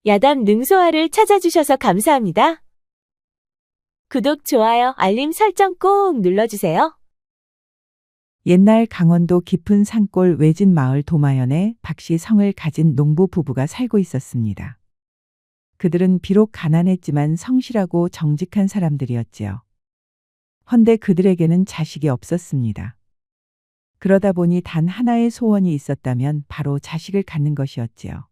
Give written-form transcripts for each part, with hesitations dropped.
야담 능소화를 찾아주셔서 감사합니다. 구독, 좋아요, 알림 설정 꼭 눌러주세요. 옛날 강원도 깊은 산골 외진 마을 도마현에 박씨 성을 가진 농부 부부가 살고 있었습니다. 그들은 비록 가난했지만 성실하고 정직한 사람들이었지요. 헌데 그들에게는 자식이 없었습니다. 그러다 보니 단 하나의 소원이 있었다면 바로 자식을 갖는 것이었지요.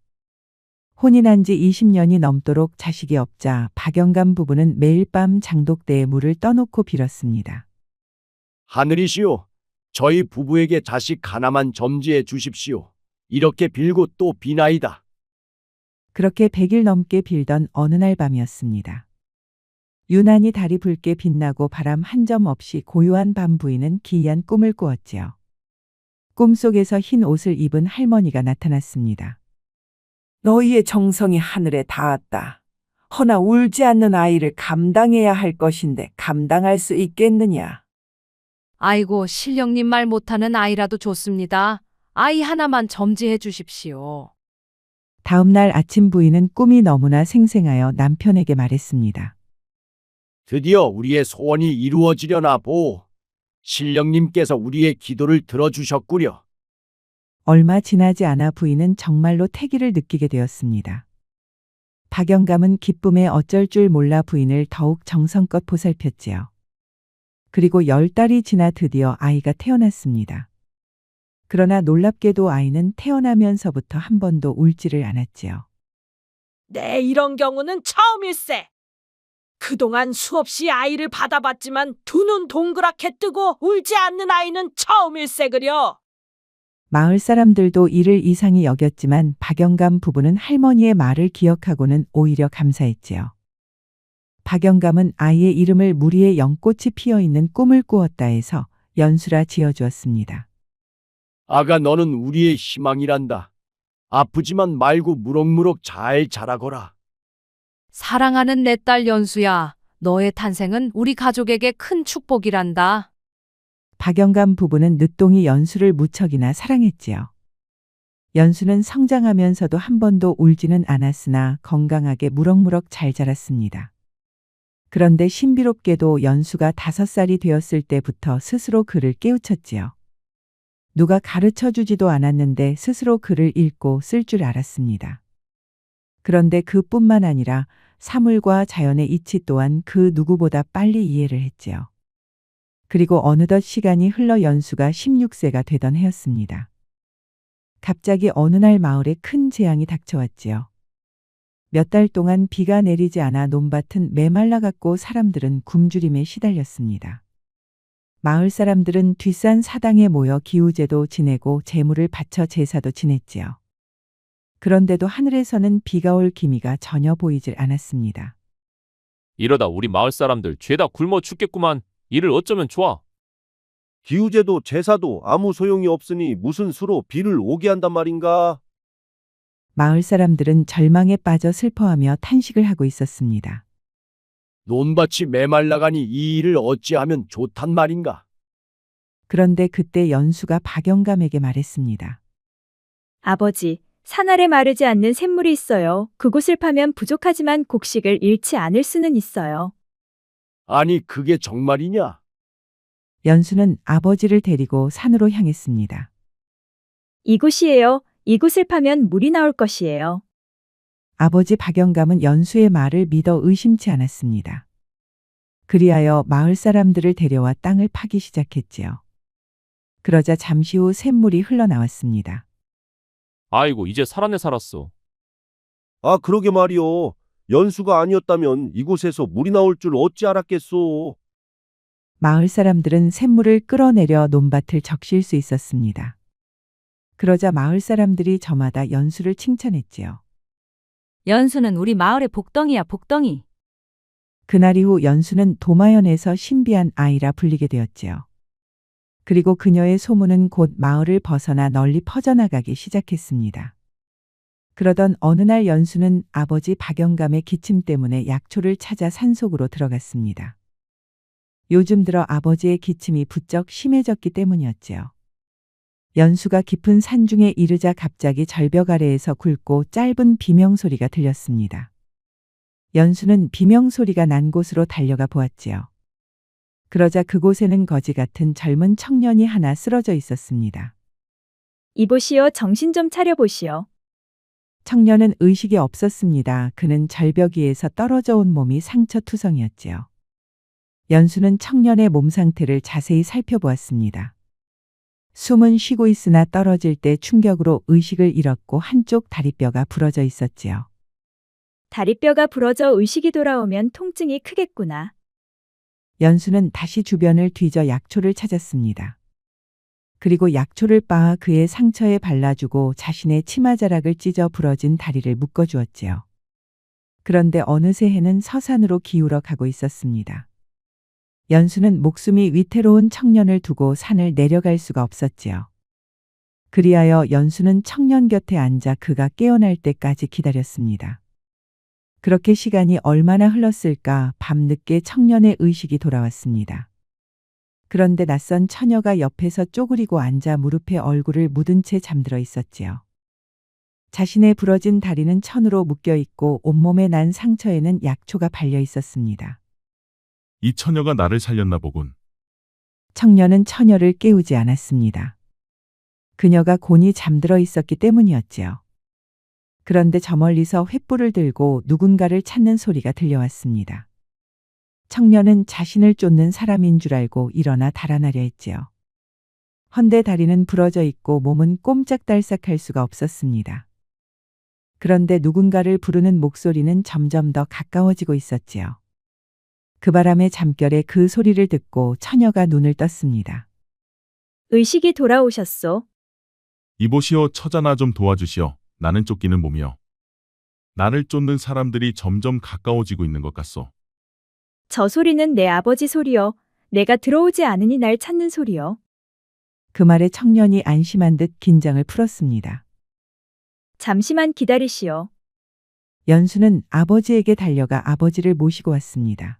혼인한 지 20년이 넘도록 자식이 없자 박영감 부부는 매일 밤 장독대에 물을 떠놓고 빌었습니다. 하늘이시오, 저희 부부에게 자식 하나만 점지해 주십시오. 이렇게 빌고 또 비나이다. 그렇게 100일 넘게 빌던 어느 날 밤이었습니다. 유난히 달이 붉게 빛나고 바람 한 점 없이 고요한 밤 부이는 기이한 꿈을 꾸었지요. 꿈속에서 흰 옷을 입은 할머니가 나타났습니다. 너희의 정성이 하늘에 닿았다. 허나 울지 않는 아이를 감당해야 할 것인데 감당할 수 있겠느냐? 아이고, 신령님 말 못하는 아이라도 좋습니다. 아이 하나만 점지해 주십시오. 다음 날 아침 부인은 꿈이 너무나 생생하여 남편에게 말했습니다. 드디어 우리의 소원이 이루어지려나 보. 신령님께서 우리의 기도를 들어주셨구려. 얼마 지나지 않아 부인은 정말로 태기를 느끼게 되었습니다. 박영감은 기쁨에 어쩔 줄 몰라 부인을 더욱 정성껏 보살폈지요. 그리고 10달이 지나 드디어 아이가 태어났습니다. 그러나 놀랍게도 아이는 태어나면서부터 한 번도 울지를 않았지요. 네, 이런 경우는 처음일세. 그동안 수없이 아이를 받아봤지만 두 눈 동그랗게 뜨고 울지 않는 아이는 처음일세 그려. 마을 사람들도 이를 이상히 여겼지만 박영감 부부는 할머니의 말을 기억하고는 오히려 감사했지요. 박영감은 아이의 이름을 무리의 연꽃이 피어있는 꿈을 꾸었다 해서 연수라 지어주었습니다. 아가, 너는 우리의 희망이란다. 아프지만 말고 무럭무럭 잘 자라거라. 사랑하는 내 딸 연수야, 너의 탄생은 우리 가족에게 큰 축복이란다. 박영감 부부는 늦둥이 연수를 무척이나 사랑했지요. 연수는 성장하면서도 한 번도 울지는 않았으나 건강하게 무럭무럭 잘 자랐습니다. 그런데 신비롭게도 연수가 5살이 되었을 때부터 스스로 글을 깨우쳤지요. 누가 가르쳐 주지도 않았는데 스스로 글을 읽고 쓸 줄 알았습니다. 그런데 그뿐만 아니라 사물과 자연의 이치 또한 그 누구보다 빨리 이해를 했지요. 그리고 어느덧 시간이 흘러 연수가 16세가 되던 해였습니다. 갑자기 어느 날 마을에 큰 재앙이 닥쳐왔지요. 몇 달 동안 비가 내리지 않아 논밭은 메말라갔고 사람들은 굶주림에 시달렸습니다. 마을 사람들은 뒷산 사당에 모여 기우제도 지내고 제물을 바쳐 제사도 지냈지요. 그런데도 하늘에서는 비가 올 기미가 전혀 보이질 않았습니다. 이러다 우리 마을 사람들 죄다 굶어 죽겠구만. 이를 어쩌면 좋아. 기우제도 제사도 아무 소용이 없으니 무슨 수로 비를 오게 한단 말인가? 마을 사람들은 절망에 빠져 슬퍼하며 탄식을 하고 있었습니다. 논밭이 메말라가니 이 일을 어찌하면 좋단 말인가? 그런데 그때 연수가 박영감에게 말했습니다. 아버지, 산 아래 마르지 않는 샘물이 있어요. 그곳을 파면 부족하지만 곡식을 잃지 않을 수는 있어요. 아니, 그게 정말이냐? 연수는 아버지를 데리고 산으로 향했습니다. 이곳이에요. 이곳을 파면 물이 나올 것이에요. 아버지 박영감은 연수의 말을 믿어 의심치 않았습니다. 그리하여 마을 사람들을 데려와 땅을 파기 시작했지요. 그러자 잠시 후 샘물이 흘러나왔습니다. 아이고, 이제 살았네 살았어. 아, 그러게 말이오. 연수가 아니었다면 이곳에서 물이 나올 줄 어찌 알았겠소. 마을 사람들은 샘물을 끌어내려 논밭을 적실 수 있었습니다. 그러자 마을 사람들이 저마다 연수를 칭찬했지요. 연수는 우리 마을의 복덩이야, 복덩이. 그날 이후 연수는 도마현에서 신비한 아이라 불리게 되었지요. 그리고 그녀의 소문은 곧 마을을 벗어나 널리 퍼져나가기 시작했습니다. 그러던 어느 날 연수는 아버지 박영감의 기침 때문에 약초를 찾아 산속으로 들어갔습니다. 요즘 들어 아버지의 기침이 부쩍 심해졌기 때문이었지요. 연수가 깊은 산중에 이르자 갑자기 절벽 아래에서 굵고 짧은 비명소리가 들렸습니다. 연수는 비명소리가 난 곳으로 달려가 보았지요. 그러자 그곳에는 거지 같은 젊은 청년이 하나 쓰러져 있었습니다. 이보시오, 정신 좀 차려보시오. 청년은 의식이 없었습니다. 그는 절벽 위에서 떨어져 온 몸이 상처투성이었지요. 연수는 청년의 몸 상태를 자세히 살펴보았습니다. 숨은 쉬고 있으나 떨어질 때 충격으로 의식을 잃었고 한쪽 다리뼈가 부러져 있었지요. 다리뼈가 부러져 의식이 돌아오면 통증이 크겠구나. 연수는 다시 주변을 뒤져 약초를 찾았습니다. 그리고 약초를 빻아 그의 상처에 발라주고 자신의 치마자락을 찢어 부러진 다리를 묶어주었지요. 그런데 어느새 해는 서산으로 기울어 가고 있었습니다. 연수는 목숨이 위태로운 청년을 두고 산을 내려갈 수가 없었지요. 그리하여 연수는 청년 곁에 앉아 그가 깨어날 때까지 기다렸습니다. 그렇게 시간이 얼마나 흘렀을까? 밤늦게 청년의 의식이 돌아왔습니다. 그런데 낯선 처녀가 옆에서 쪼그리고 앉아 무릎에 얼굴을 묻은 채 잠들어 있었지요. 자신의 부러진 다리는 천으로 묶여 있고 온몸에 난 상처에는 약초가 발려 있었습니다. 이 처녀가 나를 살렸나 보군. 청년은 처녀를 깨우지 않았습니다. 그녀가 곤히 잠들어 있었기 때문이었지요. 그런데 저 멀리서 횃불을 들고 누군가를 찾는 소리가 들려왔습니다. 청년은 자신을 쫓는 사람인 줄 알고 일어나 달아나려 했지요. 헌데 다리는 부러져 있고 몸은 꼼짝달싹할 수가 없었습니다. 그런데 누군가를 부르는 목소리는 점점 더 가까워지고 있었지요. 그 바람의 잠결에 그 소리를 듣고 처녀가 눈을 떴습니다. 의식이 돌아오셨소. 이보시오, 처자 나 좀 도와주시오. 나는 쫓기는 몸이요. 나를 쫓는 사람들이 점점 가까워지고 있는 것 같소. 저 소리는 내 아버지 소리요. 내가 들어오지 않으니 날 찾는 소리요. 그 말에 청년이 안심한 듯 긴장을 풀었습니다. 잠시만 기다리시오. 연수는 아버지에게 달려가 아버지를 모시고 왔습니다.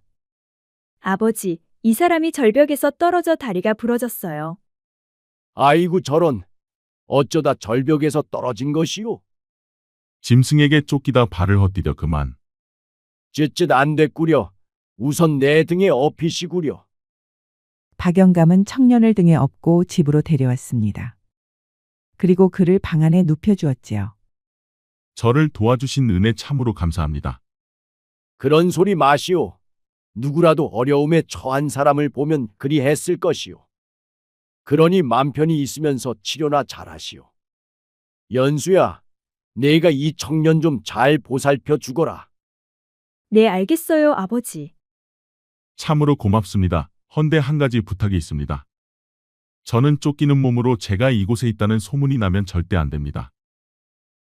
아버지, 이 사람이 절벽에서 떨어져 다리가 부러졌어요. 아이고 저런. 어쩌다 절벽에서 떨어진 것이오. 짐승에게 쫓기다 발을 헛디뎌 그만. 쯧쯧 안 됐구려. 우선 내 등에 업히시구려. 박영감은 청년을 등에 업고 집으로 데려왔습니다. 그리고 그를 방 안에 눕혀주었지요. 저를 도와주신 은혜 참으로 감사합니다. 그런 소리 마시오. 누구라도 어려움에 처한 사람을 보면 그리 했을 것이오. 그러니 맘 편히 있으면서 치료나 잘하시오. 연수야, 내가 이 청년 좀 잘 보살펴 주거라. 네, 알겠어요, 아버지. 참으로 고맙습니다. 헌데 한 가지 부탁이 있습니다. 저는 쫓기는 몸으로 제가 이곳에 있다는 소문이 나면 절대 안 됩니다.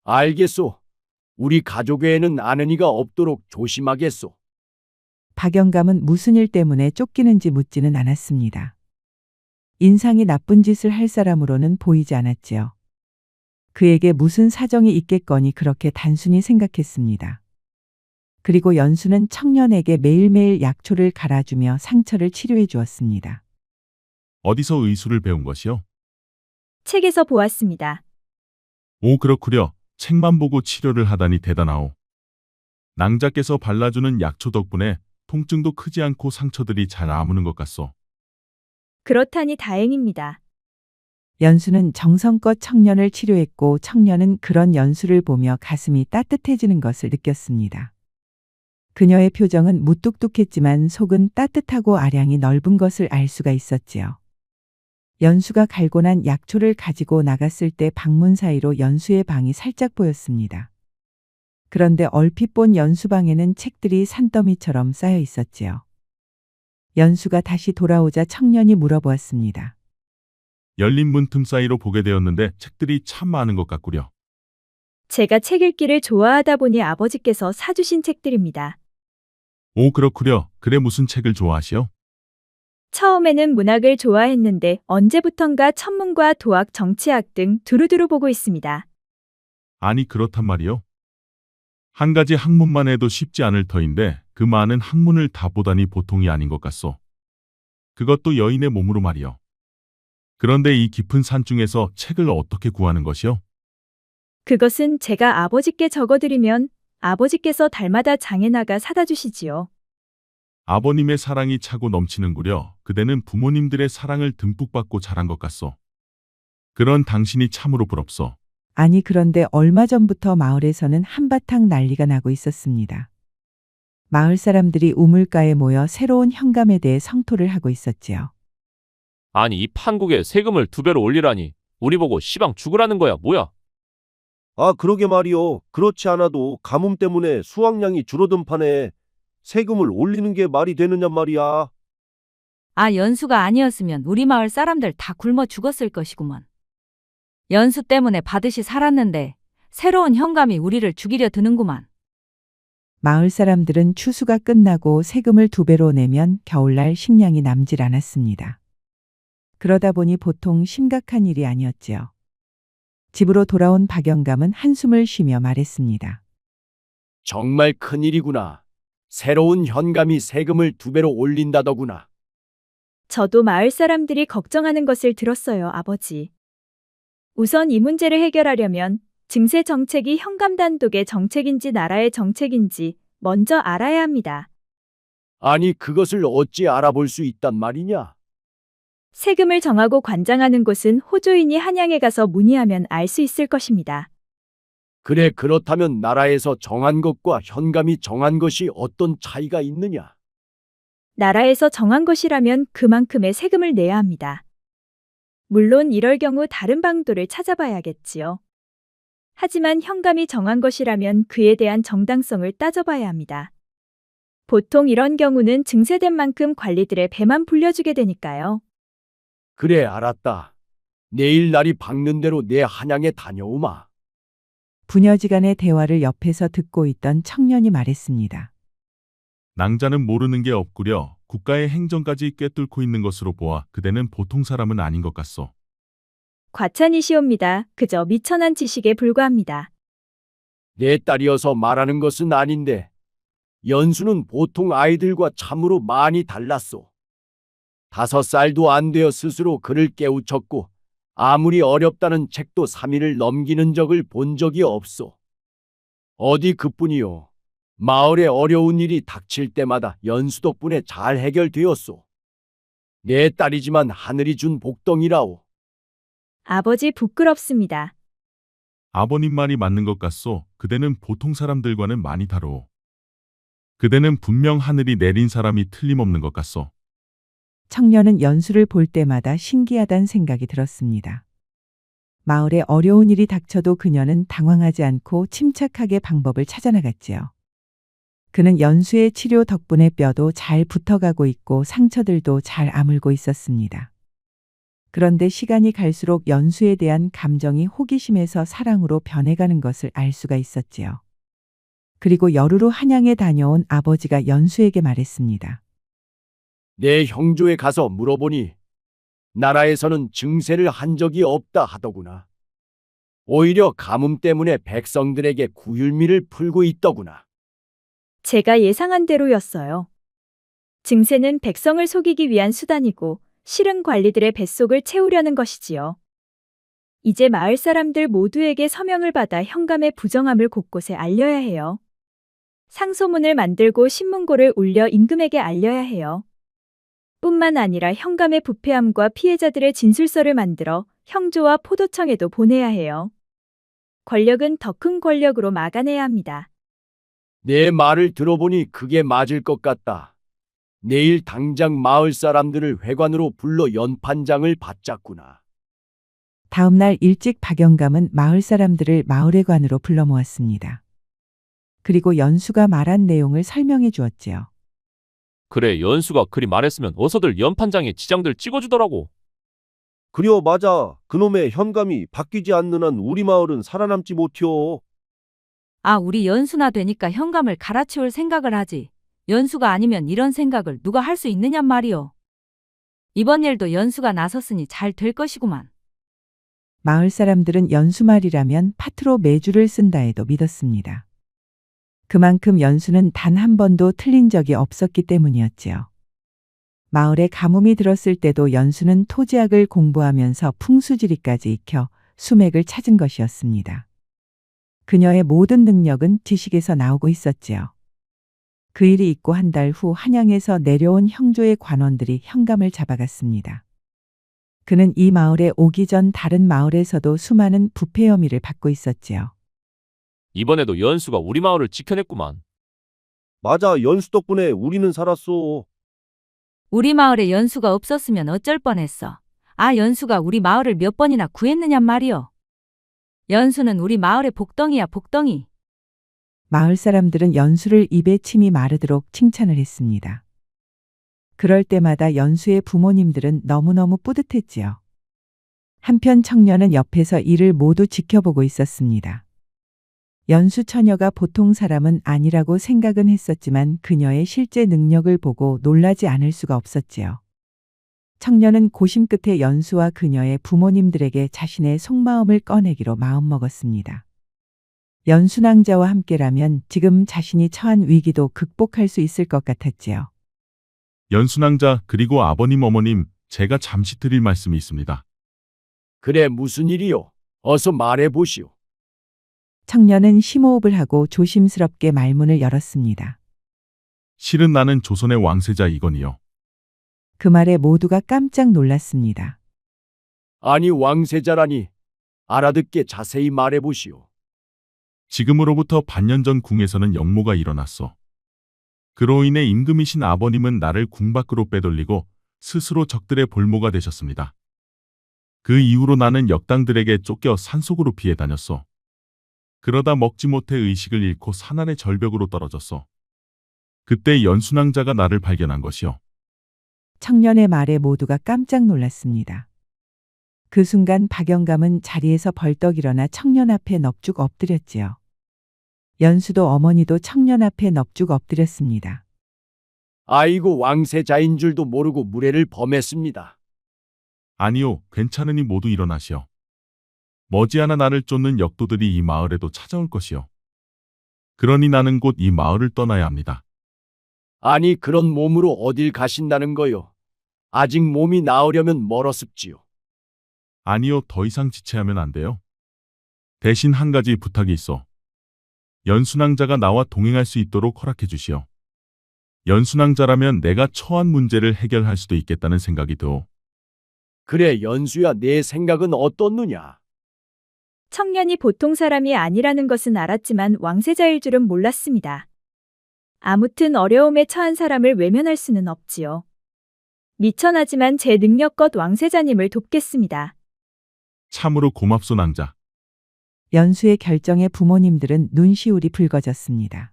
알겠소. 우리 가족에는 아는 이가 없도록 조심하겠소. 박영감은 무슨 일 때문에 쫓기는지 묻지는 않았습니다. 인상이 나쁜 짓을 할 사람으로는 보이지 않았지요. 그에게 무슨 사정이 있겠거니 그렇게 단순히 생각했습니다. 그리고 연수는 청년에게 매일매일 약초를 갈아주며 상처를 치료해 주었습니다. 어디서 의술을 배운 것이요? 책에서 보았습니다. 오, 그렇구려. 책만 보고 치료를 하다니 대단하오. 낭자께서 발라주는 약초 덕분에 통증도 크지 않고 상처들이 잘 아무는 것 같소. 그렇다니 다행입니다. 연수는 정성껏 청년을 치료했고 청년은 그런 연수를 보며 가슴이 따뜻해지는 것을 느꼈습니다. 그녀의 표정은 무뚝뚝했지만 속은 따뜻하고 아량이 넓은 것을 알 수가 있었지요. 연수가 갈고 난 약초를 가지고 나갔을 때 방문 사이로 연수의 방이 살짝 보였습니다. 그런데 얼핏 본 연수 방에는 책들이 산더미처럼 쌓여 있었지요. 연수가 다시 돌아오자 청년이 물어보았습니다. 열린 문틈 사이로 보게 되었는데 책들이 참 많은 것 같구려. 제가 책 읽기를 좋아하다 보니 아버지께서 사주신 책들입니다. 오, 그렇구려. 그래, 무슨 책을 좋아하시오? 처음에는 문학을 좋아했는데 언제부턴가 천문과 도학, 정치학 등 두루두루 보고 있습니다. 아니, 그렇단 말이요. 한 가지 학문만 해도 쉽지 않을 터인데 그 많은 학문을 다 보다니 보통이 아닌 것 같소. 그것도 여인의 몸으로 말이요. 그런데 이 깊은 산중에서 책을 어떻게 구하는 것이요? 그것은 제가 아버지께 적어드리면 아버지께서 달마다 장에 나가 사다 주시지요. 아버님의 사랑이 차고 넘치는구려. 그대는 부모님들의 사랑을 듬뿍 받고 자란 것 같소. 그런 당신이 참으로 부럽소. 아니 그런데 얼마 전부터 마을에서는 한바탕 난리가 나고 있었습니다. 마을 사람들이 우물가에 모여 새로운 현감에 대해 성토를 하고 있었지요. 아니 이 판국에 세금을 2배로 올리라니 우리 보고 시방 죽으라는 거야 뭐야? 아, 그러게 말이요. 그렇지 않아도 가뭄 때문에 수확량이 줄어든 판에 세금을 올리는 게 말이 되느냐 말이야. 아, 연수가 아니었으면 우리 마을 사람들 다 굶어 죽었을 것이구먼. 연수 때문에 받으시 살았는데 새로운 현감이 우리를 죽이려 드는구만. 마을 사람들은 추수가 끝나고 세금을 2배로 내면 겨울날 식량이 남질 않았습니다. 그러다 보니 보통 심각한 일이 아니었지요. 집으로 돌아온 박영감은 한숨을 쉬며 말했습니다. 정말 큰일이구나. 새로운 현감이 세금을 2배로 올린다더구나. 저도 마을 사람들이 걱정하는 것을 들었어요, 아버지. 우선 이 문제를 해결하려면 증세 정책이 현감 단독의 정책인지 나라의 정책인지 먼저 알아야 합니다. 아니 그것을 어찌 알아볼 수 있단 말이냐? 세금을 정하고 관장하는 곳은 호조인이 한양에 가서 문의하면 알 수 있을 것입니다. 그래 그렇다면 나라에서 정한 것과 현감이 정한 것이 어떤 차이가 있느냐? 나라에서 정한 것이라면 그만큼의 세금을 내야 합니다. 물론 이럴 경우 다른 방도를 찾아봐야겠지요. 하지만 현감이 정한 것이라면 그에 대한 정당성을 따져봐야 합니다. 보통 이런 경우는 증세된 만큼 관리들의 배만 불려주게 되니까요. 그래 알았다. 내일 날이 밝는 대로 내 한양에 다녀오마. 부녀지간의 대화를 옆에서 듣고 있던 청년이 말했습니다. 낭자는 모르는 게 없구려. 국가의 행정까지 꿰뚫고 있는 것으로 보아 그대는 보통 사람은 아닌 것 같소. 과찬이시옵니다. 그저 미천한 지식에 불과합니다. 내 딸이어서 말하는 것은 아닌데 연수는 보통 아이들과 참으로 많이 달랐소. 5살도 안 되어 스스로 글을 깨우쳤고 아무리 어렵다는 책도 3일을 넘기는 적을 본 적이 없소. 어디 그뿐이요. 마을에 어려운 일이 닥칠 때마다 연수 덕분에 잘 해결되었소. 내 딸이지만 하늘이 준 복덩이라오. 아버지 부끄럽습니다. 아버님 말이 맞는 것 같소. 그대는 보통 사람들과는 많이 다르오. 그대는 분명 하늘이 내린 사람이 틀림없는 것 같소. 청년은 연수를 볼 때마다 신기하다는 생각이 들었습니다. 마을에 어려운 일이 닥쳐도 그녀는 당황하지 않고 침착하게 방법을 찾아나갔지요. 그는 연수의 치료 덕분에 뼈도 잘 붙어가고 있고 상처들도 잘 아물고 있었습니다. 그런데 시간이 갈수록 연수에 대한 감정이 호기심에서 사랑으로 변해가는 것을 알 수가 있었지요. 그리고 열흘 후 한양에 다녀온 아버지가 연수에게 말했습니다. 내 형조에 가서 물어보니 나라에서는 증세를 한 적이 없다 하더구나. 오히려 가뭄 때문에 백성들에게 구휼미를 풀고 있더구나. 제가 예상한 대로였어요. 증세는 백성을 속이기 위한 수단이고 실은 관리들의 뱃속을 채우려는 것이지요. 이제 마을 사람들 모두에게 서명을 받아 현감의 부정함을 곳곳에 알려야 해요. 상소문을 만들고 신문고를 올려 임금에게 알려야 해요. 뿐만 아니라 현감의 부패함과 피해자들의 진술서를 만들어 형조와 포도청에도 보내야 해요. 권력은 더 큰 권력으로 막아내야 합니다. 내 말을 들어보니 그게 맞을 것 같다. 내일 당장 마을 사람들을 회관으로 불러 연판장을 받자꾸나. 다음 날 일찍 박영감은 마을 사람들을 마을회관으로 불러 모았습니다. 그리고 연수가 말한 내용을 설명해 주었지요. 그래 연수가 그리 말했으면 어서들 연판장에 지장들 찍어주더라고. 그려 맞아. 그놈의 현감이 바뀌지 않는 한 우리 마을은 살아남지 못혀. 아, 우리 연수나 되니까 현감을 갈아치울 생각을 하지. 연수가 아니면 이런 생각을 누가 할 수 있느냔 말이오. 이번 일도 연수가 나섰으니 잘 될 것이구만. 마을 사람들은 연수 말이라면 파트로 매주를 쓴다 해도 믿었습니다. 그만큼 연수는 단 한 번도 틀린 적이 없었기 때문이었지요. 마을에 가뭄이 들었을 때도 연수는 토지학을 공부하면서 풍수지리까지 익혀 수맥을 찾은 것이었습니다. 그녀의 모든 능력은 지식에서 나오고 있었지요. 그 일이 있고 한 달 후 한양에서 내려온 형조의 관원들이 현감을 잡아갔습니다. 그는 이 마을에 오기 전 다른 마을에서도 수많은 부패 혐의를 받고 있었지요. 이번에도 연수가 우리 마을을 지켜냈구만. 맞아, 연수 덕분에 우리는 살았어. 우리 마을에 연수가 없었으면 어쩔 뻔했어. 아, 연수가 우리 마을을 몇 번이나 구했느냔 말이여. 연수는 우리 마을의 복덩이야, 복덩이. 마을 사람들은 연수를 입에 침이 마르도록 칭찬을 했습니다. 그럴 때마다 연수의 부모님들은 너무너무 뿌듯했지요. 한편 청년은 옆에서 이를 모두 지켜보고 있었습니다. 연수 처녀가 보통 사람은 아니라고 생각은 했었지만 그녀의 실제 능력을 보고 놀라지 않을 수가 없었지요. 청년은 고심 끝에 연수와 그녀의 부모님들에게 자신의 속마음을 꺼내기로 마음먹었습니다. 연수낭자와 함께라면 지금 자신이 처한 위기도 극복할 수 있을 것 같았지요. 연순왕자 그리고 아버님 어머님, 제가 잠시 드릴 말씀이 있습니다. 그래, 무슨 일이요? 어서 말해 보시오. 청년은 심호흡을 하고 조심스럽게 말문을 열었습니다. 실은 나는 조선의 왕세자 이건이요. 그 말에 모두가 깜짝 놀랐습니다. 아니, 왕세자라니. 알아듣게 자세히 말해 보시오. 지금으로부터 반년 전 궁에서는 역모가 일어났어. 그로 인해 임금이신 아버님은 나를 궁 밖으로 빼돌리고 스스로 적들의 볼모가 되셨습니다. 그 이후로 나는 역당들에게 쫓겨 산속으로 피해 다녔어. 그러다 먹지 못해 의식을 잃고 산안의 절벽으로 떨어졌어. 그때 연순왕자가 나를 발견한 것이요. 청년의 말에 모두가 깜짝 놀랐습니다. 그 순간 박영감은 자리에서 벌떡 일어나 청년 앞에 넙죽 엎드렸지요. 연수도 어머니도 청년 앞에 넙죽 엎드렸습니다. 아이고, 왕세자인 줄도 모르고 무례를 범했습니다. 아니요, 괜찮으니 모두 일어나시오. 머지않아 나를 쫓는 역도들이 이 마을에도 찾아올 것이요. 그러니 나는 곧 이 마을을 떠나야 합니다. 아니, 그런 몸으로 어딜 가신다는 거요? 아직 몸이 나으려면 멀었습지요. 아니요, 더 이상 지체하면 안 돼요. 대신 한 가지 부탁이 있어. 연순왕자가 나와 동행할 수 있도록 허락해 주시오. 연순왕자라면 내가 처한 문제를 해결할 수도 있겠다는 생각이 들어. 그래, 연수야, 내 생각은 어떻느냐? 청년이 보통 사람이 아니라는 것은 알았지만 왕세자일 줄은 몰랐습니다. 아무튼 어려움에 처한 사람을 외면할 수는 없지요. 미천하지만 제 능력껏 왕세자님을 돕겠습니다. 참으로 고맙소 낭자. 연수의 결정에 부모님들은 눈시울이 붉어졌습니다.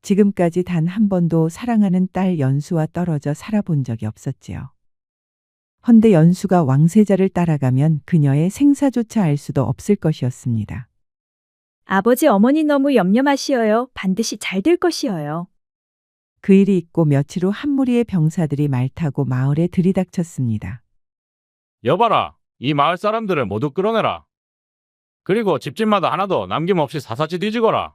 지금까지 단 한 번도 사랑하는 딸 연수와 떨어져 살아본 적이 없었지요. 헌데 연수가 왕세자를 따라가면 그녀의 생사조차 알 수도 없을 것이었습니다. 아버지 어머니 너무 염려 마시어요. 반드시 잘 될 것이어요. 그 일이 있고 며칠 후 한 무리의 병사들이 말 타고 마을에 들이닥쳤습니다. 여봐라, 이 마을 사람들을 모두 끌어내라. 그리고 집집마다 하나도 남김없이 사사지 뒤지거라.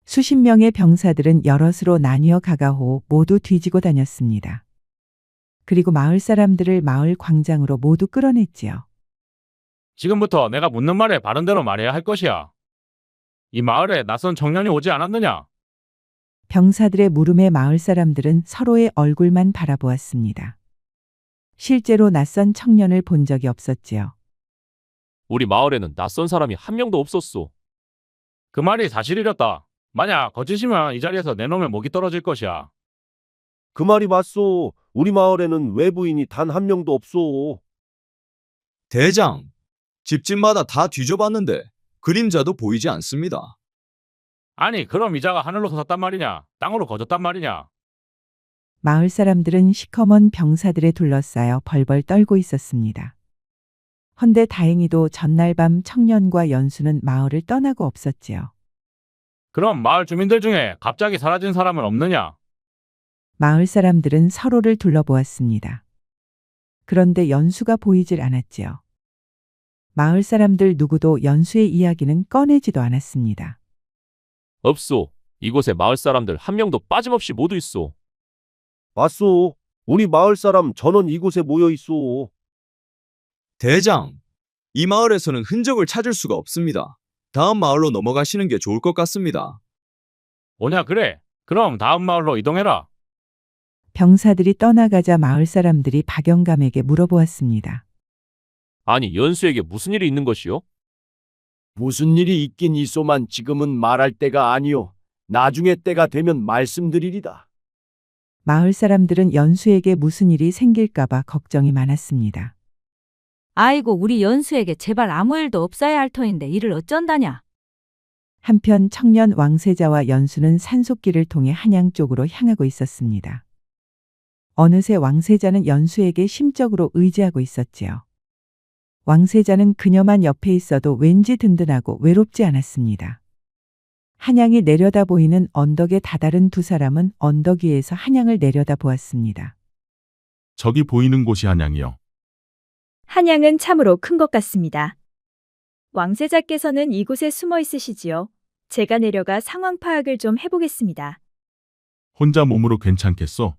수십 명의 병사들은 여럿으로 나뉘어 가가호 모두 뒤지고 다녔습니다. 그리고 마을 사람들을 마을 광장으로 모두 끌어냈지요. 지금부터 내가 묻는 말에 바른대로 말해야 할 것이야. 이 마을에 낯선 청년이 오지 않았느냐? 병사들의 물음에 마을 사람들은 서로의 얼굴만 바라보았습니다. 실제로 낯선 청년을 본 적이 없었지요. 우리 마을에는 낯선 사람이 한 명도 없었소. 그 말이 사실이렸다. 만약 거짓이면 이 자리에서 내놓으면 목이 떨어질 것이야. 그 말이 맞소. 우리 마을에는 외부인이 단 한 명도 없소. 대장, 집집마다 다 뒤져봤는데 그림자도 보이지 않습니다. 아니, 그럼 이자가 하늘로 솟았단 말이냐? 땅으로 거졌단 말이냐? 마을 사람들은 시커먼 병사들에 둘러싸여 벌벌 떨고 있었습니다. 헌데 다행히도 전날 밤 청년과 연수는 마을을 떠나고 없었지요. 그럼 마을 주민들 중에 갑자기 사라진 사람은 없느냐? 마을 사람들은 서로를 둘러보았습니다. 그런데 연수가 보이질 않았지요. 마을 사람들 누구도 연수의 이야기는 꺼내지도 않았습니다. 없소. 이곳에 마을 사람들 한 명도 빠짐없이 모두 있소. 맞소. 우리 마을 사람 전원 이곳에 모여 있소. 대장, 이 마을에서는 흔적을 찾을 수가 없습니다. 다음 마을로 넘어가시는 게 좋을 것 같습니다. 오냐 그래. 그럼 다음 마을로 이동해라. 병사들이 떠나가자 마을 사람들이 박영감에게 물어보았습니다. 아니, 연수에게 무슨 일이 있는 것이요? 무슨 일이 있긴 있소만 지금은 말할 때가 아니오. 나중에 때가 되면 말씀드리리다. 마을 사람들은 연수에게 무슨 일이 생길까봐 걱정이 많았습니다. 아이고, 우리 연수에게 제발 아무 일도 없어야 할 터인데 이를 어쩐다냐. 한편 청년 왕세자와 연수는 산속길을 통해 한양 쪽으로 향하고 있었습니다. 어느새 왕세자는 연수에게 심적으로 의지하고 있었지요. 왕세자는 그녀만 옆에 있어도 왠지 든든하고 외롭지 않았습니다. 한양이 내려다 보이는 언덕에 다다른 두 사람은 언덕 위에서 한양을 내려다 보았습니다. 저기 보이는 곳이 한양이요. 한양은 참으로 큰 것 같습니다. 왕세자께서는 이곳에 숨어 있으시지요. 제가 내려가 상황 파악을 좀 해보겠습니다. 혼자 몸으로 괜찮겠소?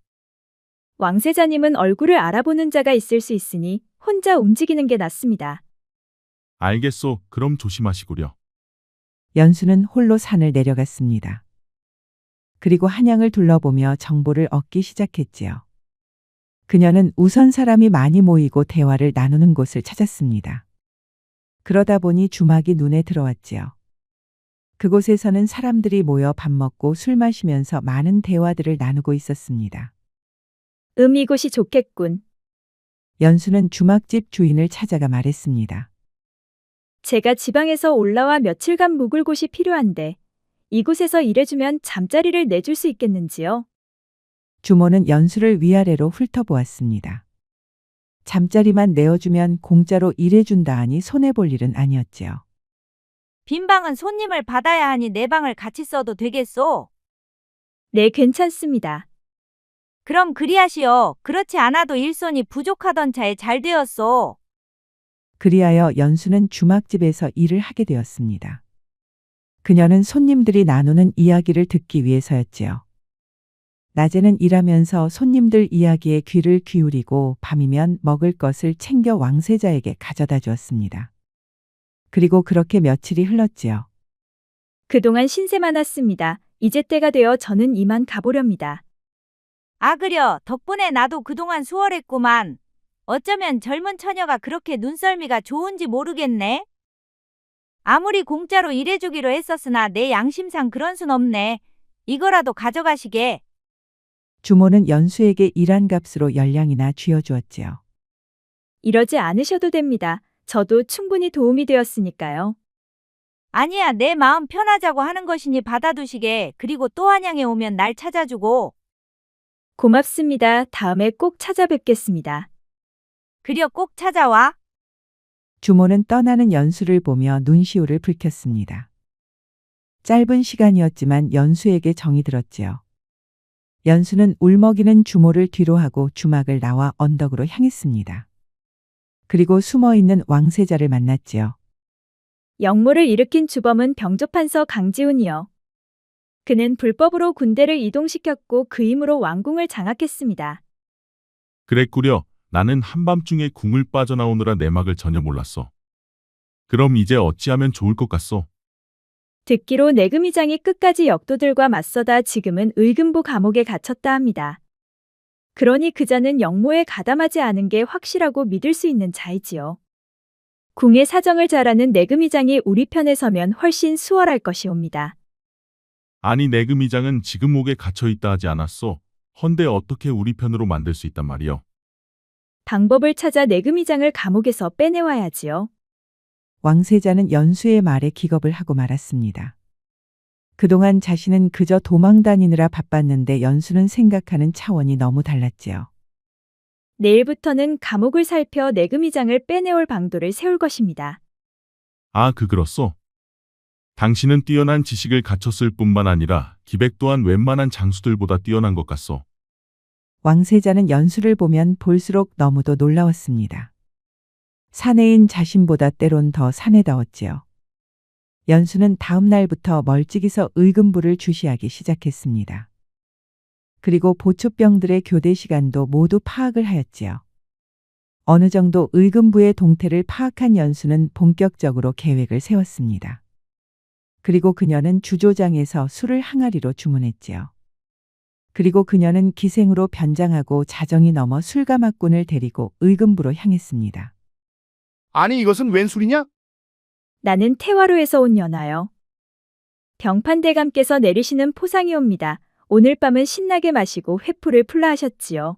왕세자님은 얼굴을 알아보는 자가 있을 수 있으니 혼자 움직이는 게 낫습니다. 알겠소. 그럼 조심하시구려. 연수는 홀로 산을 내려갔습니다. 그리고 한양을 둘러보며 정보를 얻기 시작했지요. 그녀는 우선 사람이 많이 모이고 대화를 나누는 곳을 찾았습니다. 그러다 보니 주막이 눈에 들어왔지요. 그곳에서는 사람들이 모여 밥 먹고 술 마시면서 많은 대화들을 나누고 있었습니다. 이곳이 좋겠군. 연수는 주막집 주인을 찾아가 말했습니다. 제가 지방에서 올라와 며칠간 묵을 곳이 필요한데 이곳에서 일해주면 잠자리를 내줄 수 있겠는지요? 주모는 연수를 위아래로 훑어보았습니다. 잠자리만 내어주면 공짜로 일해준다 하니 손해볼 일은 아니었지요. 빈 방은 손님을 받아야 하니 내 방을 같이 써도 되겠소? 네, 괜찮습니다. 그럼 그리하시오. 그렇지 않아도 일손이 부족하던 차에 잘 되었소. 그리하여 연수는 주막집에서 일을 하게 되었습니다. 그녀는 손님들이 나누는 이야기를 듣기 위해서였지요. 낮에는 일하면서 손님들 이야기에 귀를 기울이고 밤이면 먹을 것을 챙겨 왕세자에게 가져다 주었습니다. 그리고 그렇게 며칠이 흘렀지요. 그동안 신세 많았습니다. 이제 때가 되어 저는 이만 가보렵니다. 아, 그려. 덕분에 나도 그동안 수월했구만. 어쩌면 젊은 처녀가 그렇게 눈썰미가 좋은지 모르겠네. 아무리 공짜로 일해주기로 했었으나 내 양심상 그런 순 없네. 이거라도 가져가시게. 주모는 연수에게 일한 값으로 열량이나 쥐어주었지요. 이러지 않으셔도 됩니다. 저도 충분히 도움이 되었으니까요. 아니야, 내 마음 편하자고 하는 것이니 받아두시게. 그리고 또 한양에 오면 날 찾아주고. 고맙습니다. 다음에 꼭 찾아뵙겠습니다. 그려 꼭 찾아와. 주모는 떠나는 연수를 보며 눈시울을 붉혔습니다. 짧은 시간이었지만 연수에게 정이 들었지요. 연수는 울먹이는 주모를 뒤로 하고 주막을 나와 언덕으로 향했습니다. 그리고 숨어있는 왕세자를 만났지요. 역모를 일으킨 주범은 병조판서 강지훈이요. 그는 불법으로 군대를 이동시켰고 그 힘으로 왕궁을 장악했습니다. 그랬구려. 나는 한밤중에 궁을 빠져나오느라 내막을 전혀 몰랐어. 그럼 이제 어찌하면 좋을 것 같소? 듣기로 내금이장이 끝까지 역도들과 맞서다 지금은 의금부 감옥에 갇혔다 합니다. 그러니 그자는 역모에 가담하지 않은 게 확실하고 믿을 수 있는 자이지요. 궁의 사정을 잘 아는 내금이장이 우리 편에 서면 훨씬 수월할 것이옵니다. 아니, 내금이장은 지금 옥에 갇혀있다 하지 않았소? 헌데 어떻게 우리 편으로 만들 수 있단 말이요? 방법을 찾아 내금이장을 감옥에서 빼내와야지요. 왕세자는 연수의 말에 기겁을 하고 말았습니다. 그동안 자신은 그저 도망 다니느라 바빴는데 연수는 생각하는 차원이 너무 달랐지요. 내일부터는 감옥을 살펴 내금이장을 빼내올 방도를 세울 것입니다. 아, 그렇소? 당신은 뛰어난 지식을 갖췄을 뿐만 아니라 기백 또한 웬만한 장수들보다 뛰어난 것 같소. 왕세자는 연수를 보면 볼수록 너무도 놀라웠습니다. 사내인 자신보다 때론 더 사내다웠지요. 연수는 다음 날부터 멀찍이서 의금부를 주시하기 시작했습니다. 그리고 보초병들의 교대 시간도 모두 파악을 하였지요. 어느 정도 의금부의 동태를 파악한 연수는 본격적으로 계획을 세웠습니다. 그리고 그녀는 주조장에서 술을 항아리로 주문했지요. 그리고 그녀는 기생으로 변장하고 자정이 넘어 술가마꾼을 데리고 의금부로 향했습니다. 아니 이것은 웬 술이냐? 나는 태화로에서 온 연하여. 병판대감께서 내리시는 포상이옵니다. 오늘 밤은 신나게 마시고 회포를 풀라 하셨지요.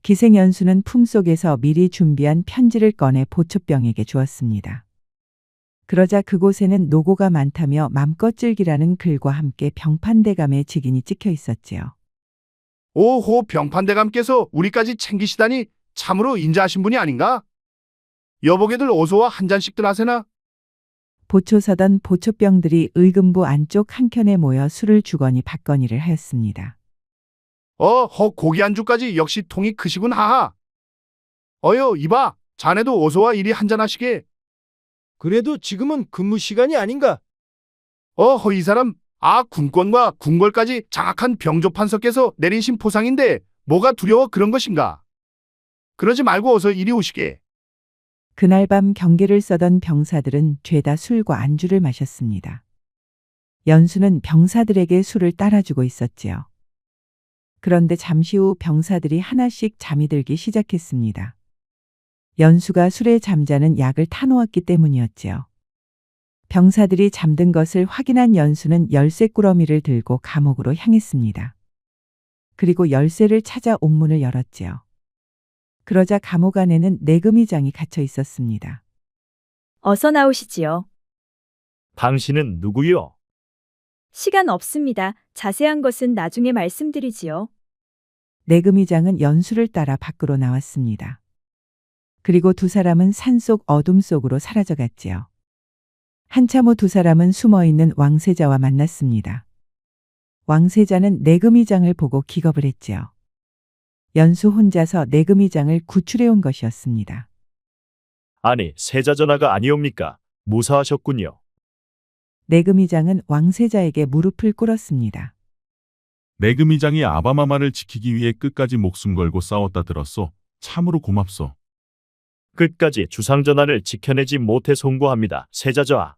기생 연수는 품속에서 미리 준비한 편지를 꺼내 보초병에게 주었습니다. 그러자 그곳에는 노고가 많다며 맘껏 즐기라는 글과 함께 병판대감의 직인이 찍혀 있었지요. 오호, 병판대감께서 우리까지 챙기시다니 참으로 인자하신 분이 아닌가? 여보게들 어서와 한 잔씩들 하세나? 보초서던 보초병들이 의금부 안쪽 한켠에 모여 술을 주거니 받거니를 하였습니다. 고기 안주까지 역시 통이 크시군 하하. 어여 이봐, 자네도 어서와 이리 한잔 하시게. 그래도 지금은 근무 시간이 아닌가? 이 사람, 군권과 궁궐까지 장악한 병조판서께서 내리신 포상인데 뭐가 두려워 그런 것인가? 그러지 말고 어서 이리 오시게. 그날 밤 경계를 써던 병사들은 죄다 술과 안주를 마셨습니다. 연수는 병사들에게 술을 따라주고 있었지요. 그런데 잠시 후 병사들이 하나씩 잠이 들기 시작했습니다. 연수가 술에 잠자는 약을 타놓았기 때문이었지요. 병사들이 잠든 것을 확인한 연수는 열쇠 꾸러미를 들고 감옥으로 향했습니다. 그리고 열쇠를 찾아 옥문을 열었지요. 그러자 감옥 안에는 내금이장이 갇혀 있었습니다. 어서 나오시지요. 당신은 누구요? 시간 없습니다. 자세한 것은 나중에 말씀드리지요. 내금이장은 연수를 따라 밖으로 나왔습니다. 그리고 두 사람은 산속 어둠 속으로 사라져갔지요. 한참 후 두 사람은 숨어있는 왕세자와 만났습니다. 왕세자는 내금이장을 보고 기겁을 했지요. 연수 혼자서 내금이장을 구출해온 것이었습니다. 아니, 세자 전하가 아니옵니까? 무사하셨군요. 내금이장은 왕세자에게 무릎을 꿇었습니다. 내금이장이 아바마마를 지키기 위해 끝까지 목숨 걸고 싸웠다 들었소. 참으로 고맙소. 끝까지 주상 전하를 지켜내지 못해 송구합니다. 세자 전하.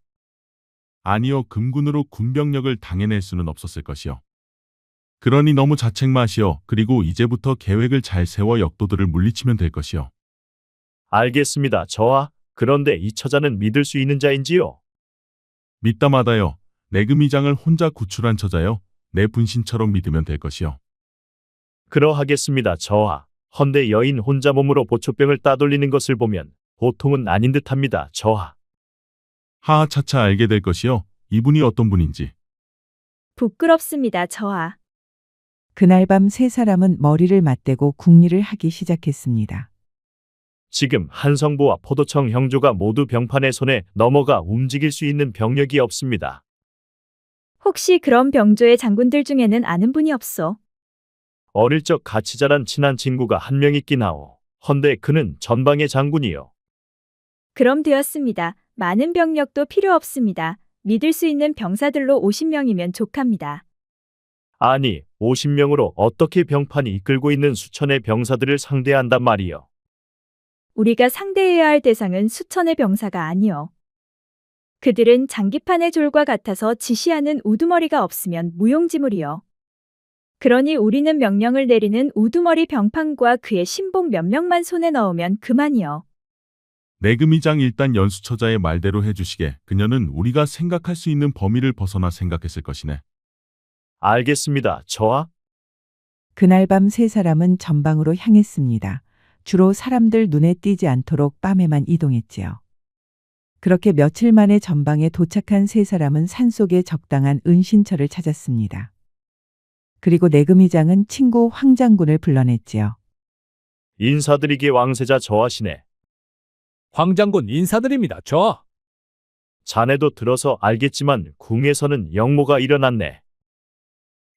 아니요, 금군으로 군병력을 당해낼 수는 없었을 것이요. 그러니 너무 자책 마시오. 그리고 이제부터 계획을 잘 세워 역도들을 물리치면 될 것이요. 알겠습니다, 저하. 그런데 이 처자는 믿을 수 있는 자인지요? 믿다마다요. 내금이장을 혼자 구출한 처자요. 내 분신처럼 믿으면 될 것이요. 그러하겠습니다, 저하. 헌데 여인 혼자 몸으로 보초병을 따돌리는 것을 보면 보통은 아닌 듯합니다, 저하. 하하, 차차 알게 될 것이요. 이분이 어떤 분인지. 부끄럽습니다, 저하. 그날 밤 세 사람은 머리를 맞대고 궁리를 하기 시작했습니다. 지금 한성부와 포도청 형조가 모두 병판의 손에 넘어가 움직일 수 있는 병력이 없습니다. 혹시 그런 병조의 장군들 중에는 아는 분이 없소? 어릴 적 같이 자란 친한 친구가 한 명 있긴 하오. 헌데 그는 전방의 장군이요. 그럼 되었습니다. 많은 병력도 필요 없습니다. 믿을 수 있는 병사들로 50명이면 족합니다. 아니, 50명으로 어떻게 병판이 이끌고 있는 수천의 병사들을 상대한단 말이요. 우리가 상대해야 할 대상은 수천의 병사가 아니요. 그들은 장기판의 졸과 같아서 지시하는 우두머리가 없으면 무용지물이요. 그러니 우리는 명령을 내리는 우두머리 병판과 그의 신복 몇 명만 손에 넣으면 그만이요. 내금이장 일단 연수처자의 말대로 해주시게. 그녀는 우리가 생각할 수 있는 범위를 벗어나 생각했을 것이네. 알겠습니다, 저하. 그날 밤 세 사람은 전방으로 향했습니다. 주로 사람들 눈에 띄지 않도록 밤에만 이동했지요. 그렇게 며칠 만에 전방에 도착한 세 사람은 산속에 적당한 은신처를 찾았습니다. 그리고 내금이장은 친구 황장군을 불러냈지요. 인사드리게 왕세자 저하시네. 황장군 인사드립니다, 저하. 자네도 들어서 알겠지만 궁에서는 역모가 일어났네.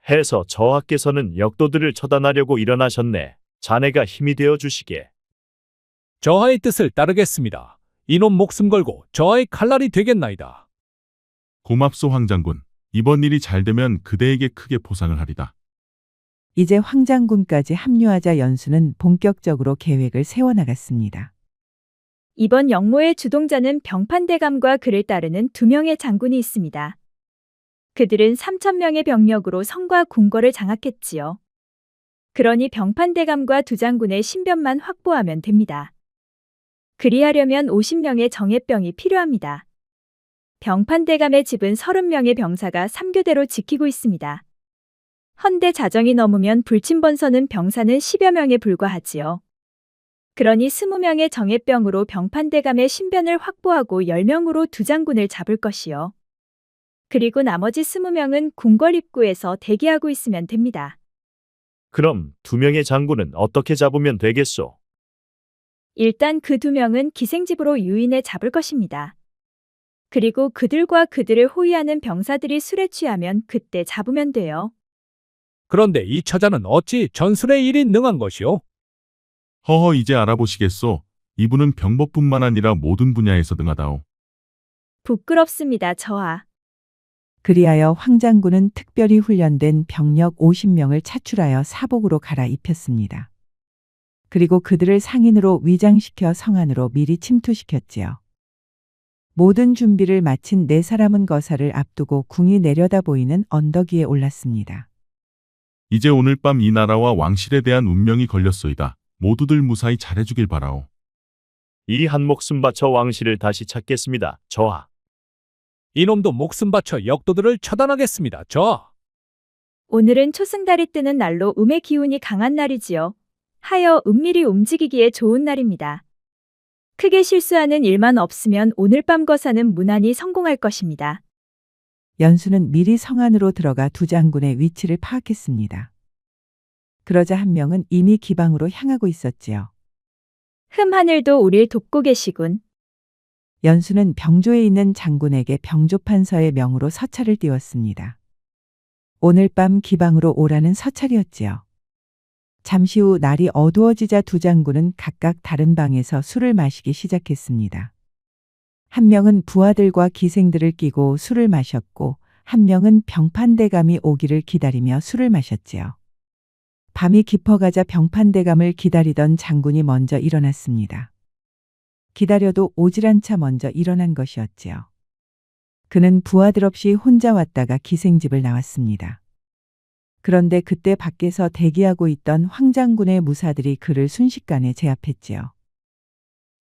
해서 저하께서는 역도들을 처단하려고 일어나셨네. 자네가 힘이 되어 주시게. 저하의 뜻을 따르겠습니다. 이놈 목숨 걸고 저하의 칼날이 되겠나이다. 고맙소, 황장군. 이번 일이 잘 되면 그대에게 크게 보상을 하리다. 이제 황장군까지 합류하자 연수는 본격적으로 계획을 세워나갔습니다. 이번 영모의 주동자는 병판대감과 그를 따르는 2명의 장군이 있습니다. 그들은 3,000명의 병력으로 성과 궁궐을 장악했지요. 그러니 병판대감과 2장군의 신변만 확보하면 됩니다. 그리하려면 50명의 정예병이 필요합니다. 병판대감의 집은 30명의 병사가 3교대로 지키고 있습니다. 헌데 자정이 넘으면 불침번서는 병사는 10여 명에 불과하지요. 그러니 20명의 정예병으로 병판대감의 신변을 확보하고 10명으로 2장군을 잡을 것이요. 그리고 나머지 20명은 궁궐 입구에서 대기하고 있으면 됩니다. 그럼 2명의 장군은 어떻게 잡으면 되겠소? 일단 그 2명은 기생집으로 유인해 잡을 것입니다. 그리고 그들과 그들을 호위하는 병사들이 술에 취하면 그때 잡으면 돼요. 그런데 이 처자는 어찌 전술의 일이 능한 것이오? 허허 이제 알아보시겠소. 이분은 병법뿐만 아니라 모든 분야에서 능하다오. 부끄럽습니다, 저하. 그리하여 황장군은 특별히 훈련된 병력 50명을 차출하여 사복으로 갈아입혔습니다. 그리고 그들을 상인으로 위장시켜 성 안으로 미리 침투시켰지요. 모든 준비를 마친 4사람은 거사를 앞두고 궁이 내려다 보이는 언덕 위에 올랐습니다. 이제 오늘 밤 이 나라와 왕실에 대한 운명이 걸렸소이다. 모두들 무사히 잘해주길 바라오. 이 한 목숨 바쳐 왕실을 다시 찾겠습니다. 저하. 이놈도 목숨 바쳐 역도들을 처단하겠습니다. 저하. 오늘은 초승달이 뜨는 날로 음의 기운이 강한 날이지요. 하여 은밀히 움직이기에 좋은 날입니다. 크게 실수하는 일만 없으면 오늘 밤 거사는 무난히 성공할 것입니다. 연수는 미리 성 안으로 들어가 2장군의 위치를 파악했습니다. 그러자 한 명은 이미 기방으로 향하고 있었지요. 하늘도 우릴 돕고 계시군. 연수는 병조에 있는 장군에게 병조판서의 명으로 서찰을 띄웠습니다. 오늘 밤 기방으로 오라는 서찰이었지요. 잠시 후 날이 어두워지자 2장군은 각각 다른 방에서 술을 마시기 시작했습니다. 한 명은 부하들과 기생들을 끼고 술을 마셨고 한 명은 병판대감이 오기를 기다리며 술을 마셨지요. 밤이 깊어가자 병판대감을 기다리던 장군이 먼저 일어났습니다. 기다려도 오질 않자 먼저 일어난 것이었지요. 그는 부하들 없이 혼자 왔다가 기생집을 나왔습니다. 그런데 그때 밖에서 대기하고 있던 황장군의 무사들이 그를 순식간에 제압했지요.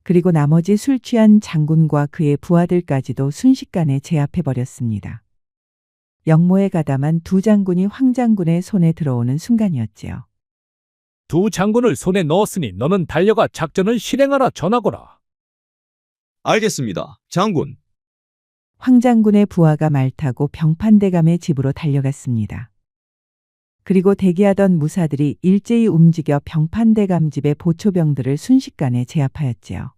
그리고 나머지 술 취한 장군과 그의 부하들까지도 순식간에 제압해버렸습니다. 영모에 가담한 2장군이 황장군의 손에 들어오는 순간이었지요. 2장군을 손에 넣었으니 너는 달려가 작전을 실행하라 전하거라. 알겠습니다, 장군. 황장군의 부하가 말 타고 병판대감의 집으로 달려갔습니다. 그리고 대기하던 무사들이 일제히 움직여 병판대감 집의 보초병들을 순식간에 제압하였지요.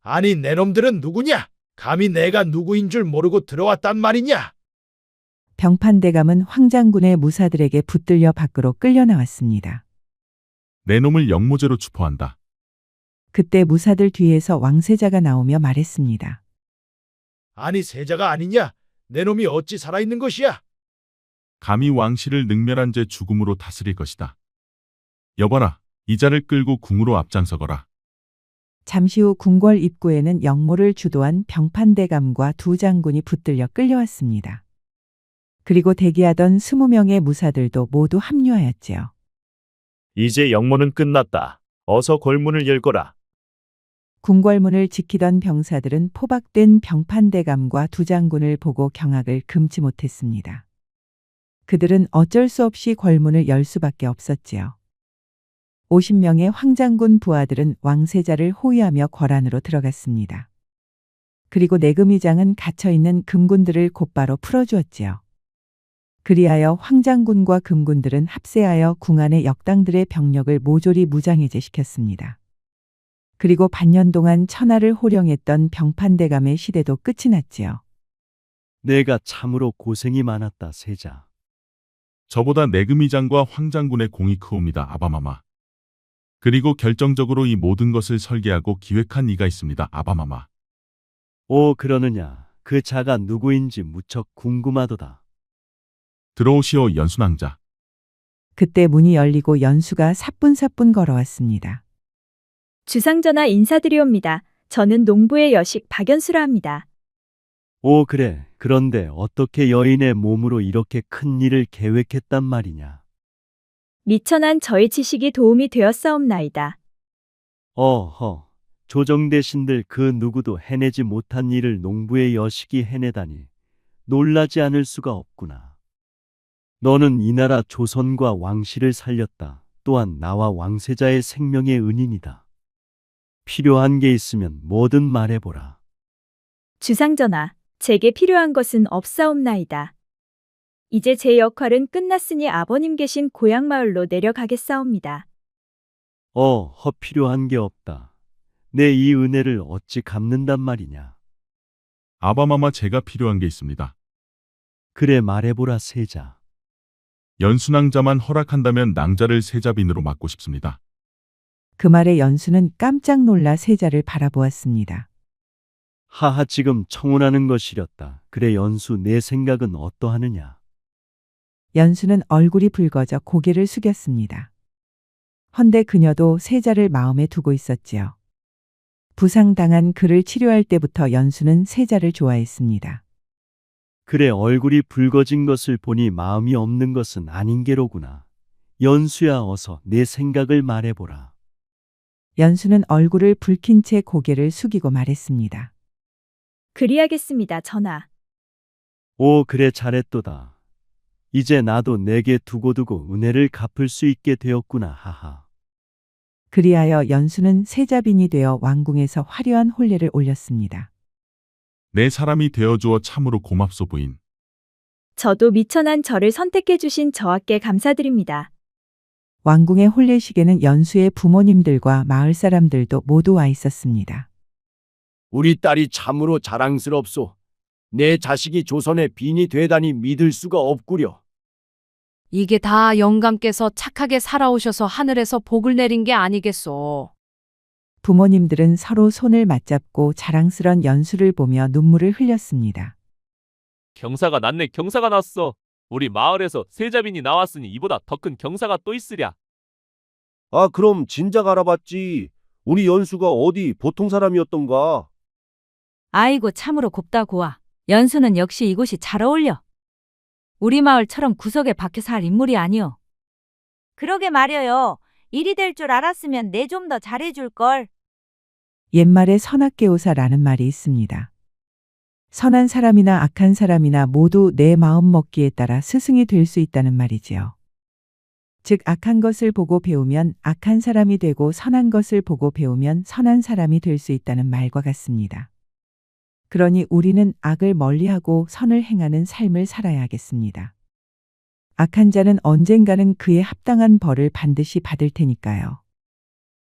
아니 내 놈들은 누구냐? 감히 내가 누구인 줄 모르고 들어왔단 말이냐? 병판대감은 황장군의 무사들에게 붙들려 밖으로 끌려 나왔습니다. 내 놈을 영모죄로 추포한다. 그때 무사들 뒤에서 왕세자가 나오며 말했습니다. 아니 세자가 아니냐? 내 놈이 어찌 살아있는 것이야? 감히 왕실을 능멸한 죄 죽음으로 다스릴 것이다. 여봐라, 이 자를 끌고 궁으로 앞장서거라. 잠시 후 궁궐 입구에는 영모를 주도한 병판대감과 2장군이 붙들려 끌려왔습니다. 그리고 대기하던 20명의 무사들도 모두 합류하였지요. 이제 영모는 끝났다. 어서 골문을 열거라. 궁궐문을 지키던 병사들은 포박된 병판대감과 2장군을 보고 경악을 금치 못했습니다. 그들은 어쩔 수 없이 궐문을 열 수밖에 없었지요. 50명의 황장군 부하들은 왕세자를 호위하며 궐 안으로 들어갔습니다. 그리고 내금위장은 갇혀있는 금군들을 곧바로 풀어주었지요. 그리하여 황장군과 금군들은 합세하여 궁 안의 역당들의 병력을 모조리 무장해제시켰습니다. 그리고 반년 동안 천하를 호령했던 병판대감의 시대도 끝이 났지요. 내가 참으로 고생이 많았다, 세자. 저보다 내금위장과 황장군의 공이 크옵니다, 아바마마. 그리고 결정적으로 이 모든 것을 설계하고 기획한 이가 있습니다, 아바마마. 오, 그러느냐. 그 자가 누구인지 무척 궁금하도다. 들어오시오, 연순왕자. 그때 문이 열리고 연수가 사뿐사뿐 걸어왔습니다. 주상전하 인사드리옵니다. 저는 농부의 여식 박연수라 합니다. 오, 그래. 그런데 어떻게 여인의 몸으로 이렇게 큰 일을 계획했단 말이냐? 미천한 저의 지식이 도움이 되었사옵나이다. 어허, 조정대신들 그 누구도 해내지 못한 일을 농부의 여식이 해내다니 놀라지 않을 수가 없구나. 너는 이 나라 조선과 왕실을 살렸다. 또한 나와 왕세자의 생명의 은인이다. 필요한 게 있으면 뭐든 말해보라. 주상전하, 제게 필요한 것은 없사옵나이다. 이제 제 역할은 끝났으니 아버님 계신 고향 마을로 내려가겠사옵니다. 필요한 게 없다. 내 이 은혜를 어찌 갚는단 말이냐? 아바마마 제가 필요한 게 있습니다. 그래 말해보라 세자. 연수낭자만 허락한다면 낭자를 세자빈으로 맡고 싶습니다. 그 말에 연수는 깜짝 놀라 세자를 바라보았습니다. 하하 지금 청혼하는 것이렸다. 그래 연수 내 생각은 어떠하느냐? 연수는 얼굴이 붉어져 고개를 숙였습니다. 헌데 그녀도 세자를 마음에 두고 있었지요. 부상당한 그를 치료할 때부터 연수는 세자를 좋아했습니다. 그래 얼굴이 붉어진 것을 보니 마음이 없는 것은 아닌 게로구나. 연수야 어서 내 생각을 말해보라. 연수는 얼굴을 붉힌 채 고개를 숙이고 말했습니다. 그리하겠습니다, 전하. 오 그래 잘했도다. 이제 나도 내게 두고두고 은혜를 갚을 수 있게 되었구나 하하. 그리하여 연수는 세자빈이 되어 왕궁에서 화려한 혼례를 올렸습니다. 내 사람이 되어주어 참으로 고맙소 부인. 저도 미천한 저를 선택해 주신 저하께 감사드립니다. 왕궁의 혼례식에는 연수의 부모님들과 마을 사람들도 모두 와 있었습니다. 우리 딸이 참으로 자랑스럽소. 내 자식이 조선의 빈이 되다니 믿을 수가 없구려. 이게 다 영감께서 착하게 살아오셔서 하늘에서 복을 내린 게 아니겠소. 부모님들은 서로 손을 맞잡고 자랑스런 연수를 보며 눈물을 흘렸습니다. 경사가 났네 경사가 났어. 우리 마을에서 세자빈이 나왔으니 이보다 더 큰 경사가 또 있으랴. 아, 그럼 진작 알아봤지. 우리 연수가 어디 보통 사람이었던가. 아이고 참으로 곱다 고와. 연수는 역시 이곳이 잘 어울려. 우리 마을처럼 구석에 박혀 살 인물이 아니오. 그러게 말여요. 일이 될 줄 알았으면 내 좀 더 잘해줄걸. 옛말에 선악계오사라는 말이 있습니다. 선한 사람이나 악한 사람이나 모두 내 마음 먹기에 따라 스승이 될 수 있다는 말이지요. 즉 악한 것을 보고 배우면 악한 사람이 되고 선한 것을 보고 배우면 선한 사람이 될 수 있다는 말과 같습니다. 그러니 우리는 악을 멀리하고 선을 행하는 삶을 살아야겠습니다. 악한 자는 언젠가는 그에 합당한 벌을 반드시 받을 테니까요.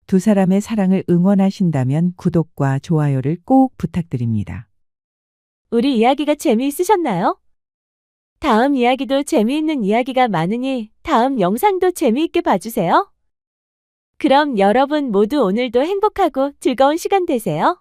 두 사람의 사랑을 응원하신다면 구독과 좋아요를 꼭 부탁드립니다. 우리 이야기가 재미있으셨나요? 다음 이야기도 재미있는 이야기가 많으니 다음 영상도 재미있게 봐주세요. 그럼 여러분 모두 오늘도 행복하고 즐거운 시간 되세요.